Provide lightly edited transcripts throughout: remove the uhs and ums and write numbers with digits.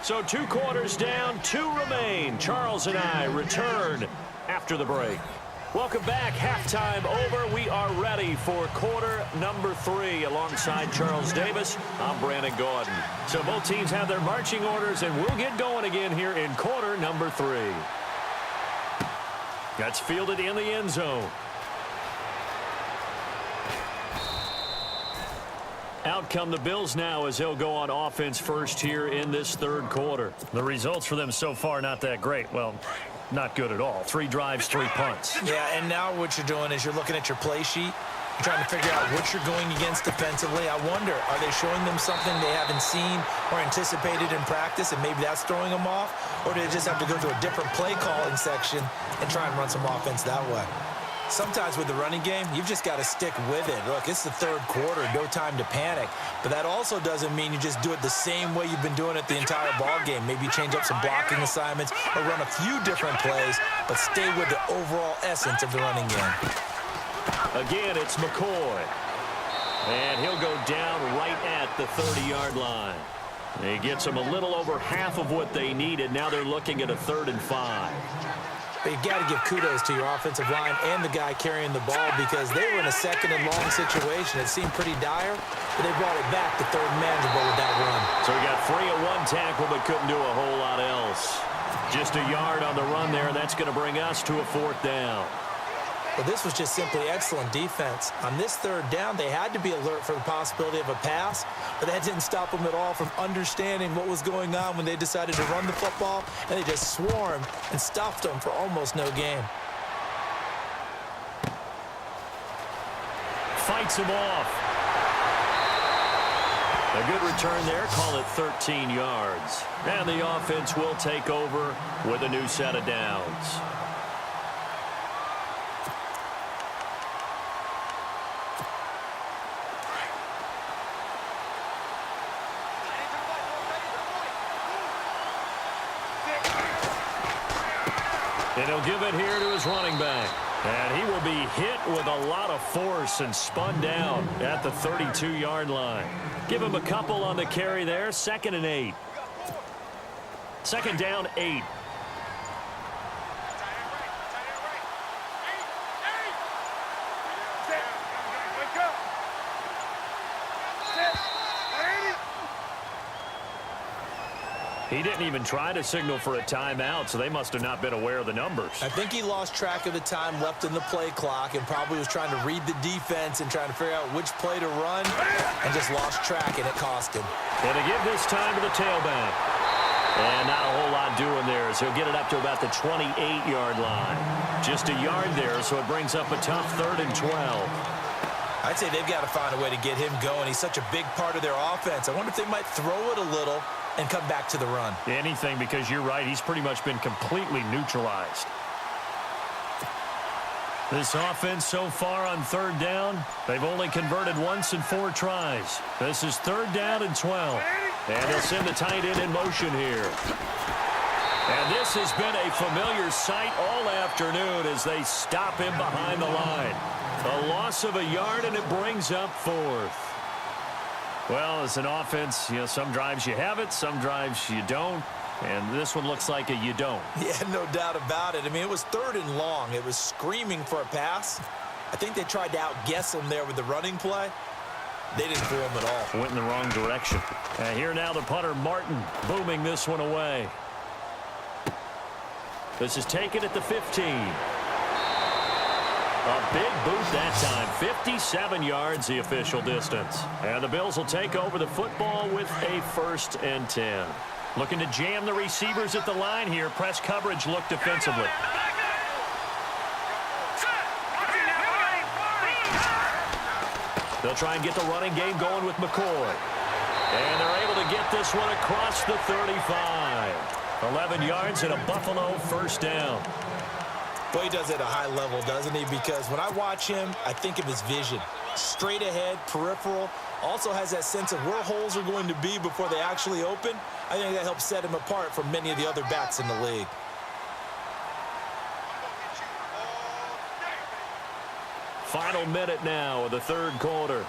So 2 quarters down, 2 remain. Charles and I return after the break. Welcome back. Halftime over. We are ready for quarter number 3. Alongside Charles Davis, I'm Brandon Gordon. So both teams have their marching orders, and we'll get going again here in quarter number 3. That's fielded in the end zone. Out come the Bills now as they'll go on offense first here in this third quarter. The results for them so far not that great. Well, not good at all. 3 drives, 3 punts. Yeah, and now what you're doing is you're looking at your play sheet. You're trying to figure out what you're going against defensively. I wonder, are they showing them something they haven't seen or anticipated in practice, and maybe that's throwing them off? Or do they just have to go to a different play calling section and try and run some offense that way? Sometimes with the running game, you've just got to stick with it. Look, it's the third quarter, no time to panic. But that also doesn't mean you just do it the same way you've been doing it the entire ball game. Maybe change up some blocking assignments or run a few different plays, but stay with the overall essence of the running game. Again, it's McCoy. And he'll go down right at the 30-yard line. He gets them a little over half of what they needed. Now they're looking at a 3rd and 5. But you've got to give kudos to your offensive line and the guy carrying the ball because they were in a 2nd and long situation. It seemed pretty dire, but they brought it back to 3rd and manageable with that run. So he got free of 1 tackle but couldn't do a whole lot else. Just a yard on the run there. That's going to bring us to a 4th down. Well, this was just simply excellent defense. On this 3rd down, they had to be alert for the possibility of a pass, but that didn't stop them at all from understanding what was going on when they decided to run the football, and they just swarmed and stuffed them for almost no gain. Fights him off. A good return there. Call it 13 yards. And the offense will take over with a new set of downs. And he'll give it here to his running back. And he will be hit with a lot of force and spun down at the 32-yard line. Give him a couple on the carry there. 2nd and 8. 2nd down, 8. He didn't even try to signal for a timeout, so they must have not been aware of the numbers. I think he lost track of the time left in the play clock and probably was trying to read the defense and trying to figure out which play to run and just lost track, and it cost him. And to give this time to the tailback. And not a whole lot doing there, so he'll get it up to about the 28-yard line. Just a yard there, so it brings up a tough 3rd and 12. I'd say they've got to find a way to get him going. He's such a big part of their offense. I wonder if they might throw it a little and come back to the run. Anything, because you're right, he's pretty much been completely neutralized. This offense so far on 3rd down, they've only converted once in 4 tries. This is 3rd down and 12. And they'll send the tight end in motion here. And this has been a familiar sight all afternoon as they stop him behind the line. A loss of a yard, and it brings up 4th. Well, as an offense, some drives you have it, some drives you don't. And this one looks like a you don't. Yeah, no doubt about it. I mean, it was 3rd and long. It was screaming for a pass. I think they tried to outguess him there with the running play. They didn't fool him at all. Went in the wrong direction. And here now the punter, Martin, booming this one away. This is taken at the 15. A big boot that time. 57 yards the official distance. And the Bills will take over the football with a 1st and 10. Looking to jam the receivers at the line here. Press coverage look defensively. They'll try and get the running game going with McCoy. And they're able to get this one across the 35. 11 yards and a Buffalo 1st down. Boy, he does it at a high level, doesn't he? Because when I watch him, I think of his vision. Straight ahead, peripheral. Also has that sense of where holes are going to be before they actually open. I think that helps set him apart from many of the other backs in the league. Final minute now of the 3rd quarter.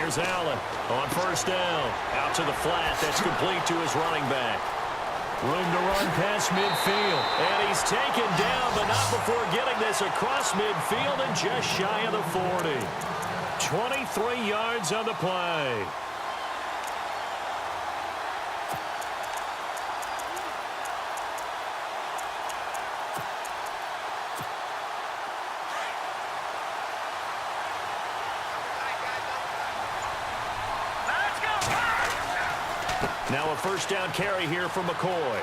Here's Allen on first down. Out to the flat. That's complete to his running back. Room to run past midfield. And he's taken down, but not before getting this across midfield and just shy of the 40. 23 yards on the play. Now a first down carry here from McCoy.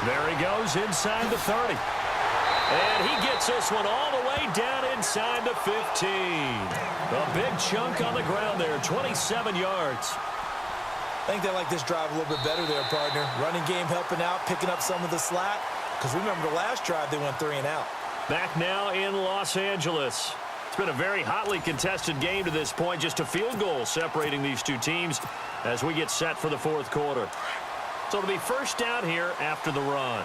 There he goes inside the 30. And he gets this one all the way down inside the 15. A big chunk on the ground there, 27 yards. I think they like this drive a little bit better there, partner. Running game helping out, picking up some of the slack. Because remember the last drive, they went 3 and out. Back now in Los Angeles. It's been a very hotly contested game to this point. Just a field goal separating these two teams as we get set for the fourth quarter. So it'll be first down here after the run.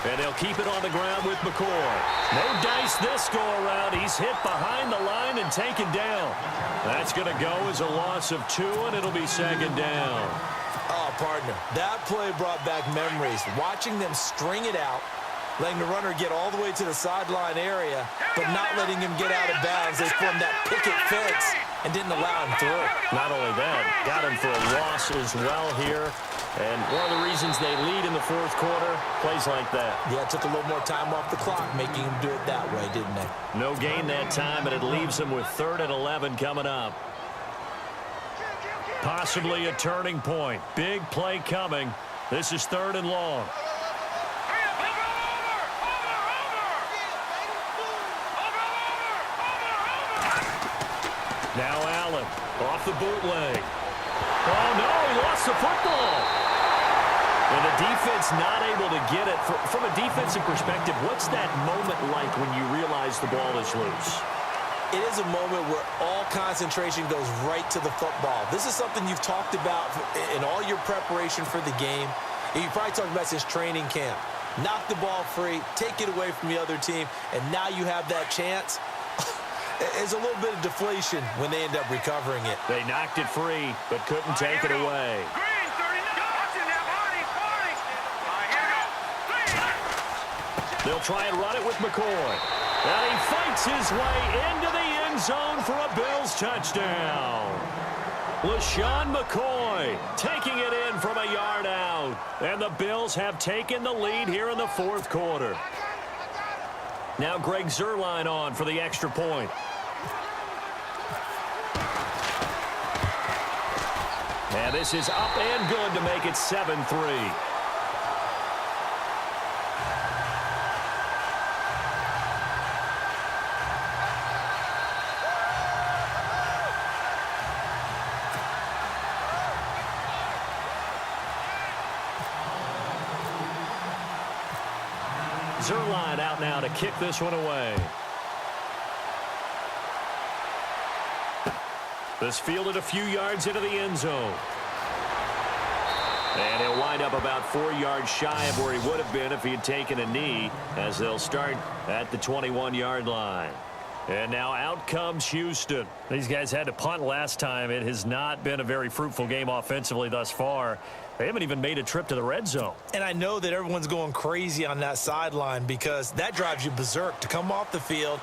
And they'll keep it on the ground with McCoy. No dice this go-around. He's hit behind the line and taken down. That's going to go as a loss of 2, and it'll be second down. Oh, partner, that play brought back memories. Watching them string it out, letting the runner get all the way to the sideline area, but not letting him get out of bounds. They formed that picket fence and didn't allow him through. Not only that, got him for a loss as well here. And one of the reasons they lead in the fourth quarter, plays like that. Yeah, it took a little more time off the clock, making him do it that way, didn't they? No gain that time, and it leaves them with 3rd and 11 coming up. Possibly a turning point. Big play coming. This is 3rd and long. Now Allen off the bootleg. Oh, no, he lost the football. And the defense not able to get it. From a defensive perspective, what's that moment like when you realize the ball is loose? It is a moment where all concentration goes right to the football. This is something you've talked about in all your preparation for the game. And you probably talked about since training camp. Knock the ball free, take it away from the other team, and now you have that chance. There's a little bit of deflation when they end up recovering it. They knocked it free, but couldn't take it away. They'll try and run it with McCoy. And he fights his way into the end zone for a Bills touchdown. LaShawn McCoy taking it in from a yard out. And the Bills have taken the lead here in the fourth quarter. Now Greg Zuerlein on for the extra point. And this is up and good to make it 7-3. Zuerlein out now to kick this one away. This fielded a few yards into the end zone. And he'll wind up about 4 yards shy of where he would have been if he had taken a knee, as they'll start at the 21-yard line. And now out comes Houston. These guys had to punt last time. It has not been a very fruitful game offensively thus far. They haven't even made a trip to the red zone. And I know that everyone's going crazy on that sideline because that drives you berserk to come off the field,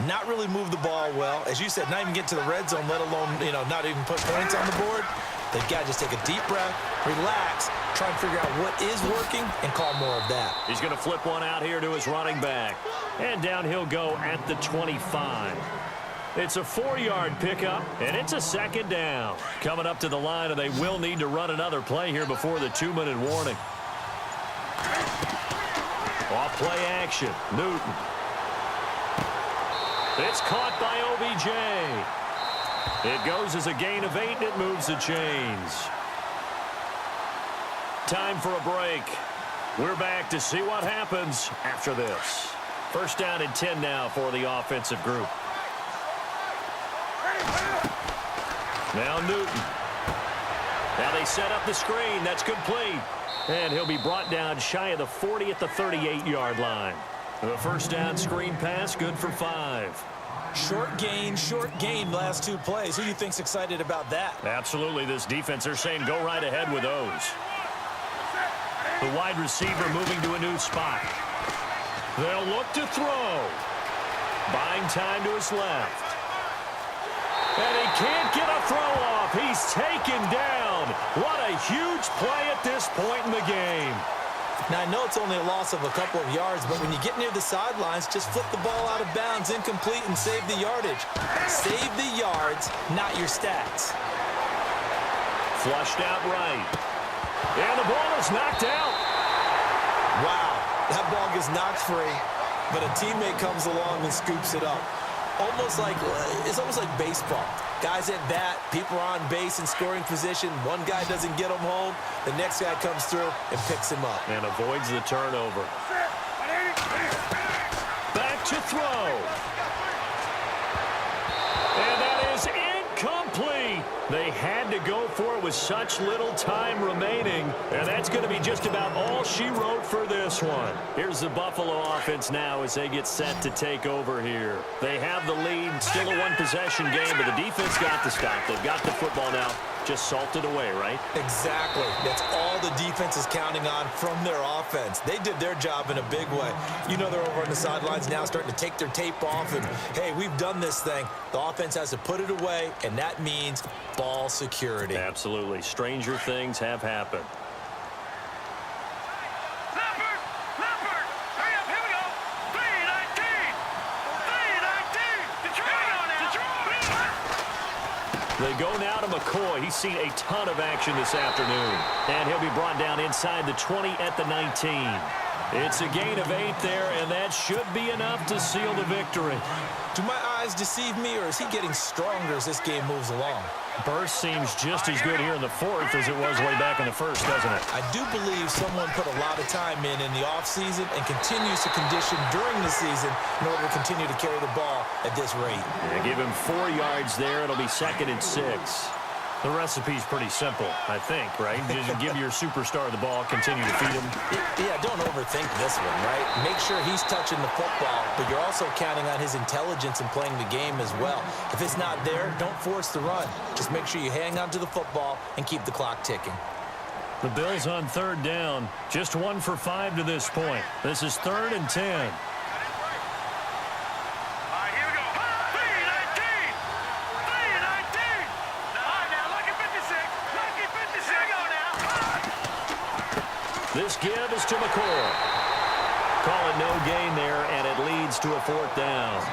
not really move the ball well. As you said, not even get to the red zone, let alone, not even put points on the board. They've got to just take a deep breath, relax, try and figure out what is working, and call more of that. He's going to flip one out here to his running back. And down he'll go at the 25. It's a 4-yard pickup, and it's a second down. Coming up to the line, and they will need to run another play here before the 2-minute warning. Off play action. Newton. It's caught by OBJ. It goes as a gain of 8, and it moves the chains. Time for a break. We're back to see what happens after this. First down and 10 now for the offensive group. Now Newton. Now they set up the screen. That's complete. And he'll be brought down shy of the 40 at the 38-yard line. The first down screen pass, good for 5. Short gain last two plays. Who do you think's excited about that? Absolutely. This defense, they're saying go right ahead with those. The wide receiver moving to a new spot. They'll look to throw. Buying time to his left. And he can't get a throw off. He's taken down. What a huge play at this point in the game. Now, I know it's only a loss of a couple of yards, but when you get near the sidelines, just flip the ball out of bounds, incomplete, and save the yardage. Save the yards, not your stats. Flushed out right. And the ball is knocked out. Wow, that ball gets knocked free, but a teammate comes along and scoops it up. It's almost like baseball. Guys at bat, people are on base in scoring position. One guy doesn't get him home. The next guy comes through and picks him up. And avoids the turnover. Back to throw. And that is incomplete. They had to go for it with such little time remaining. And that's going to be just about all she wrote for this one. Here's the Buffalo offense now as they get set to take over here. They have the lead, still a one-possession game, but the defense got the stop. They've got the football now. Just salted away, right? Exactly. That's all the defense is counting on from their offense. They did their job in a big way. You know they're over on the sidelines now starting to take their tape off and, hey, we've done this thing. The offense has to put it away, and that means ball security. Absolutely. Stranger things have happened. They go now to McCoy. He's seen a ton of action this afternoon. And he'll be brought down inside the 20 at the 19. It's a gain of 8 there, and that should be enough to seal the victory. Do my eyes deceive me, or is he getting stronger as this game moves along? Burst seems just as good here in the fourth as it was way back in the first, doesn't it? I do believe someone put a lot of time in the offseason and continues to condition during the season in order to continue to carry the ball at this rate. Yeah, give him 4 yards there. It'll be 2nd and 6. The recipe's pretty simple, I think, right? Just give your superstar the ball, continue to feed him. Yeah, don't overthink this one, right? Make sure he's touching the football, but you're also counting on his intelligence in playing the game as well. If it's not there, don't force the run. Just make sure you hang on to the football and keep the clock ticking. The Bills on 3rd down. Just 1 for 5 to this point. This is 3rd and 10. This give is to McCoy. Call it no gain there, and it leads to a 4th down.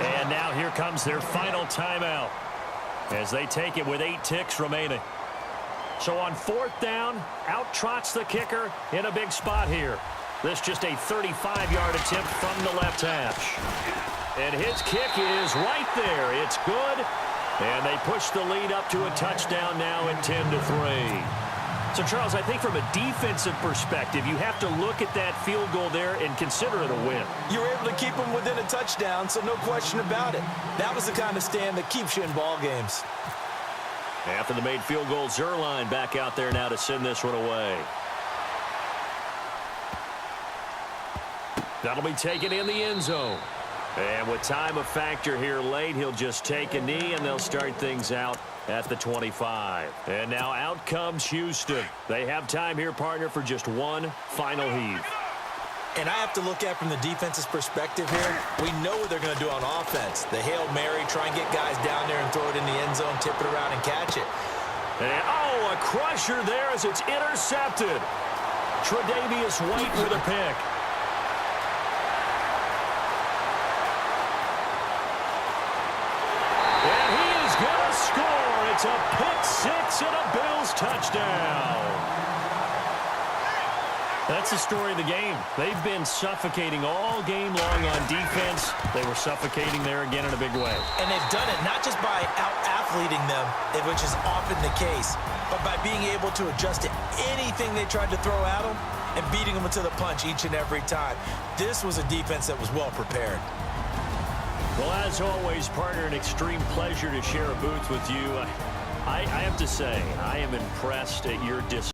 And now here comes their final timeout as they take it with 8 ticks remaining. So on 4th down, out trots the kicker in a big spot here. This just a 35-yard attempt from the left hash. And his kick is right there. It's good. And they push the lead up to a touchdown now at 10-3. So, Charles, I think from a defensive perspective, you have to look at that field goal there and consider it a win. You were able to keep them within a touchdown, so no question about it. That was the kind of stand that keeps you in ball games. After the made field goal, Zerline back out there now to send this one away. That'll be taken in the end zone. And with time a factor here late, he'll just take a knee, and they'll start things out at the 25. And now out comes Houston. They have time here, partner, for just one final heave. And I have to look at from the defense's perspective here. We know what they're going to do on offense. The Hail Mary, try and get guys down there and throw it in the end zone, tip it around and catch it. And, oh, a crusher there as it's intercepted. Tre'Davious White with a pick. And he is going to score. It's a pick six and a Bills touchdown. That's the story of the game. They've been suffocating all game long on defense. They were suffocating there again in a big way. And they've done it not just by out-athleting them, which is often the case, but by being able to adjust to anything they tried to throw at them and beating them to the punch each and every time. This was a defense that was well prepared. Well, as always, partner, an extreme pleasure to share a booth with you. I have to say, I am impressed at your discipline.